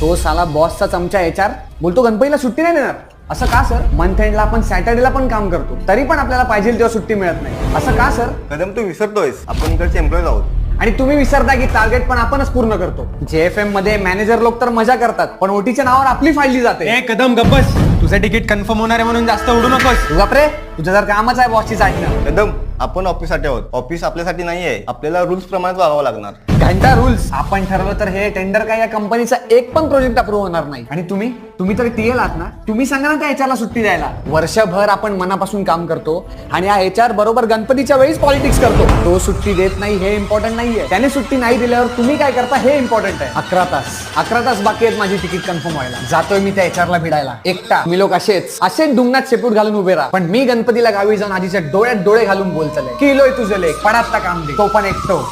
तो साला बॉसचा चमचा HR बोलतो गणपतीला सुट्टी नाही देणार. असं का सर? मंथ एंडला आपण सॅटर्डेला पण काम करतो, तरी पण आपल्याला पाहिजे तेव्हा सुट्टी मिळत नाही. असं का सर? कदम तू विसरतोयस, आपण इकडचे एम्प्लॉईज आहोत. आणि तुम्ही विसरता की टार्गेट पण आपणच पूर्ण करतो. JFM मध्ये मॅनेजर लोक तर मजा करतात, पण ओटीच्या नावावर आपली फाडली जाते. ए कदम गप्पस, तुझं तिकीट कन्फर्म होणार आहे म्हणून जास्त उडू नकोस. तू गप्रे, तुझं जर कामच आहे बॉसची ऐकणं. कदम आपण ऑफिससाठी आहोत, ऑफिस आपल्यासाठी नाही आहे. आपल्याला रूल्स प्रमाणेच वागावं लागणार. घंटा रूल्स आपण ठरवलं तर हे टेंडर काय या कंपनीचा एक पण प्रोजेक्ट अप्रूव्ह होणार नाही. आणि तुम्ही तर TL आहात ना, तुम्ही सांगा ना त्या HR ला सुट्टी द्यायला. वर्षभर आपण मनापासून काम करतो आणि हा HR बरोबर गणपतीच्या वेळीच पॉलिटिक्स करतो. तो सुट्टी देत नाही हे इम्पॉर्टंट नाहीये, त्याने सुट्टी नाही दिल्यावर तुम्ही काय करता हे इम्पॉर्टंट आहे. 11 तास बाकी आहेत माझी तिकीट कन्फर्म व्हायला. जातोय मी त्या HR ला भिडायला एकटा. मी लोक असेच डुंगणात शेपूट घालून उभे राहा, पण मी गणपतीला गावी जाऊन आजीच्या डोळ्यात डोळे घालून बोलतले, किलोय तुझं लेख पडात काम दे, तो पण एकटो.